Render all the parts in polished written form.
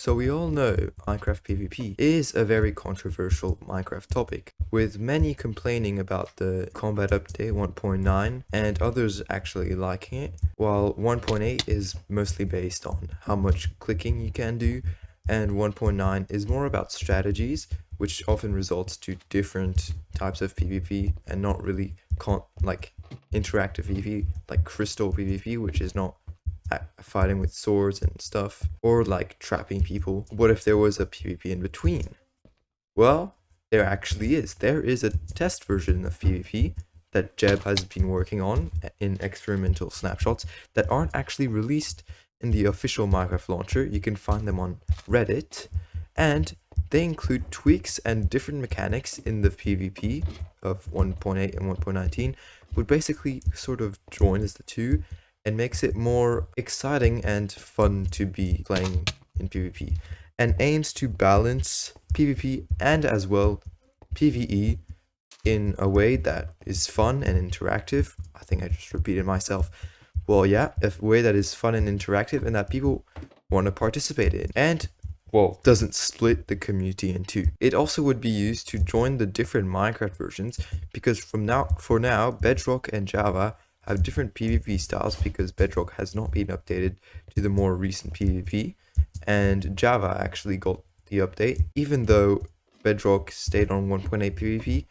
So we all know Minecraft PvP is a very controversial Minecraft topic, with many complaining about the combat update 1.9 and others actually liking it, while 1.8 is mostly based on how much clicking you can do, and 1.9 is more about strategies, which often results to different types of PvP and not really like interactive PvP, like crystal PvP, which is not fighting with swords and stuff, or like trapping people. What if there was a PvP in between? Well, there actually is. There is a test version of PvP that Jeb has been working on in experimental snapshots that aren't actually released in the official Minecraft launcher. You can find them on Reddit, and they include tweaks and different mechanics in the PvP of 1.8 and 1.19, which basically sort of joins the two and makes it more exciting and fun to be playing in PvP, and aims to balance PvP and as well PvE in a way that is fun and interactive. I think I just repeated myself. Well, yeah, a way that is fun and interactive and that people want to participate in, and well, doesn't split the community in two. It also would be used to join the different Minecraft versions, because for now, Bedrock and Java have different PvP styles because Bedrock has not been updated to the more recent PvP, and Java actually got the update. Even though Bedrock stayed on 1.8 PvP,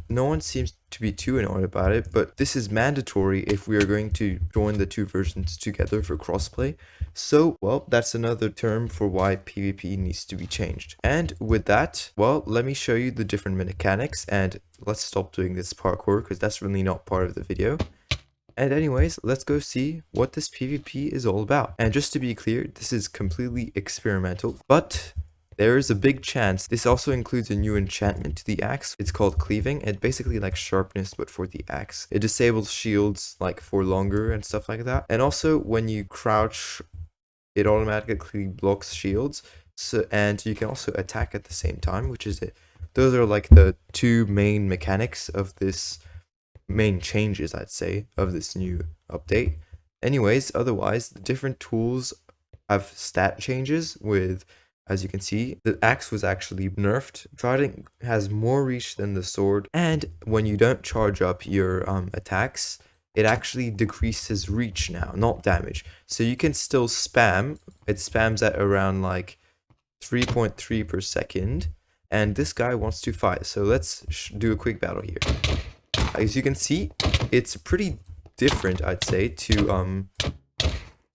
no one seems to be too annoyed about it, but this is mandatory if we are going to join the two versions together for crossplay. So, well, that's another term for why PvP needs to be changed. And with that, well, let me show you the different mechanics, and let's stop doing this parkour because that's really not part of the video. And anyways, let's go see what this PvP is all about. And just to be clear, this is completely experimental, but there is a big chance this also includes a new enchantment to the axe. It's called Cleaving, and basically like sharpness but for the axe. It disables shields like for longer and stuff like that. And also when you crouch, it automatically blocks shields. So, and you can also attack at the same time, which is it. Those are like the two main mechanics of this main changes, I'd say, of this new update. Anyways, otherwise, the different tools have stat changes with, as you can see, the axe was actually nerfed. Trident has more reach than the sword, and when you don't charge up your attacks, it actually decreases reach now, not damage. So you can still spam. It spams at around like 3.3 per second, and this guy wants to fight. So let's do a quick battle here. As you can see, it's pretty different, I'd say, to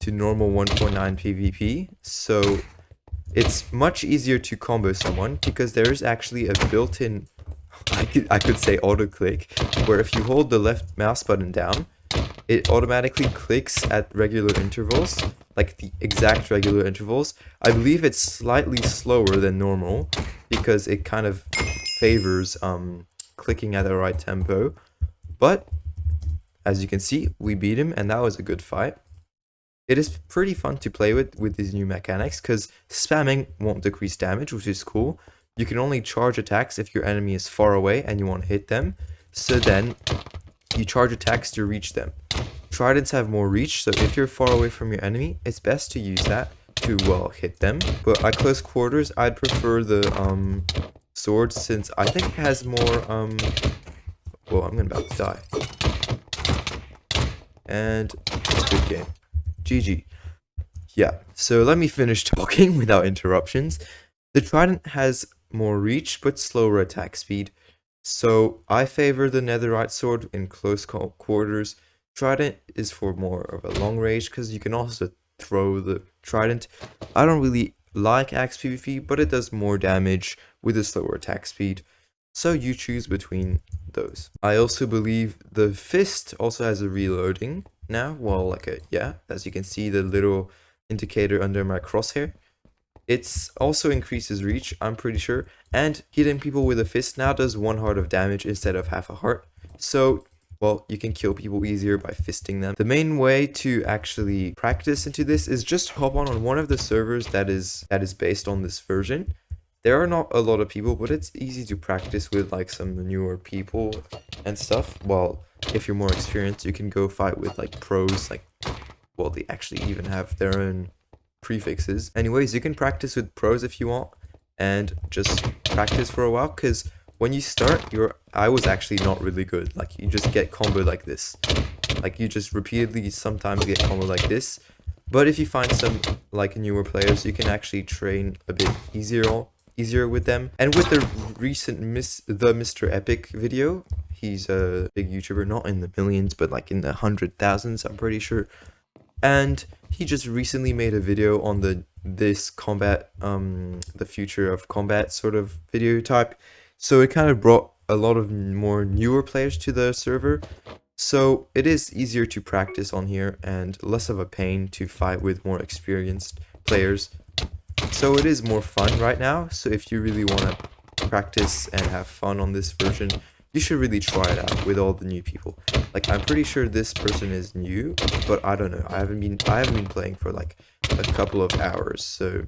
normal 1.9 PvP. So it's much easier to combo someone because there is actually a built-in, I could say auto click, where if you hold the left mouse button down, it automatically clicks at regular intervals, like the exact regular intervals. I believe it's slightly slower than normal because it kind of favors clicking at the right tempo, but as you can see, we beat him and that was a good fight. It is pretty fun to play with these new mechanics because spamming won't decrease damage, which is cool. You can only charge attacks if your enemy is far away and you want to hit them, so then you charge attacks to reach them. Tridents have more reach, so if you're far away from your enemy, it's best to use that to, well, hit them. But at close quarters, I'd prefer the sword, since I think it has more well, I'm about to die. And it's a good game. GG. Yeah, so let me finish talking without interruptions. The Trident has more reach but slower attack speed, so I favor the Netherite sword in close quarters. Trident is for more of a long range because you can also throw the Trident. I don't really like axe PvP, but it does more damage with a slower attack speed, so you choose between those. I also believe the fist also has a reloading now. Well, like as you can see, the little indicator under my crosshair, it's also increases reach, I'm pretty sure, and hitting people with a fist now does 1 heart of damage instead of half a heart. So, well, you can kill people easier by fisting them. The main way to actually practice into this is just hop on one of the servers that is based on this version. There are not a lot of people, but it's easy to practice with like some newer people and stuff. Well, if you're more experienced, you can go fight with like pros, like, well, they actually even have their own prefixes. Anyways, you can practice with pros if you want, and just practice for a while, because when you start, I was actually not really good. Like, you just get combo like this. Like, you just repeatedly sometimes get combo like this. But if you find some, like, newer players, you can actually train a bit easier with them. And with the recent Mr. Epic video, he's a big YouTuber, not in the millions, but like in the 100,000s, I'm pretty sure. And he just recently made a video on this combat, the future of combat sort of video type. So it kind of brought a lot of more newer players to the server. So it is easier to practice on here and less of a pain to fight with more experienced players. So it is more fun right now. So if you really want to practice and have fun on this version, you should really try it out with all the new people. Like, I'm pretty sure this person is new, but I don't know. I haven't been playing for like a couple of hours, so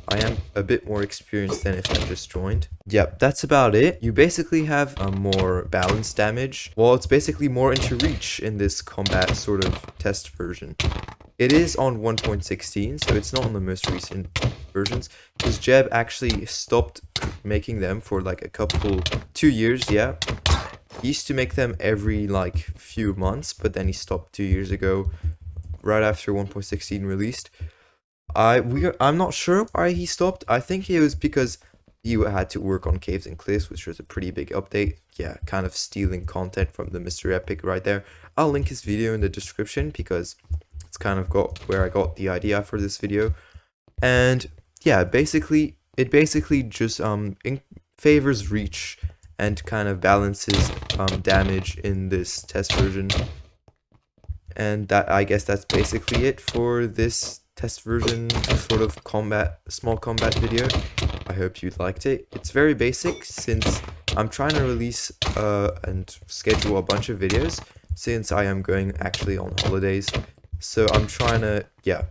I am a bit more experienced than if I just joined. Yep, that's about it. You basically have a more balanced damage. Well, it's basically more into reach in this combat sort of test version. It is on 1.16, so it's not on the most recent versions, because Jeb actually stopped making them for like 2 years, yeah. He used to make them every like few months, but then he stopped 2 years ago, right after 1.16 released. I'm not sure why he stopped. I think it was because he had to work on Caves and Cliffs, which was a pretty big update. Yeah, kind of stealing content from the Mr. Epic right there. I'll link his video in the description because it's kind of where I got the idea for this video. And yeah, it basically just favors reach and kind of balances damage in this test version. And I guess that's basically it for this test version sort of small combat video. I hope you liked it. It's very basic since I'm trying to release and schedule a bunch of videos since I am going actually on holidays. So I'm trying to, yeah,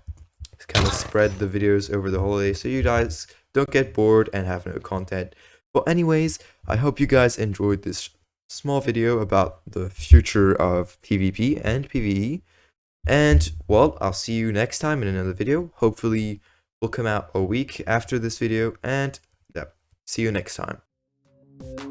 kind of spread the videos over the holidays so you guys don't get bored and have no content. But anyways, I hope you guys enjoyed this small video about the future of PvP and PvE. And, well, I'll see you next time in another video. Hopefully, will come out a week after this video. And, yeah, see you next time.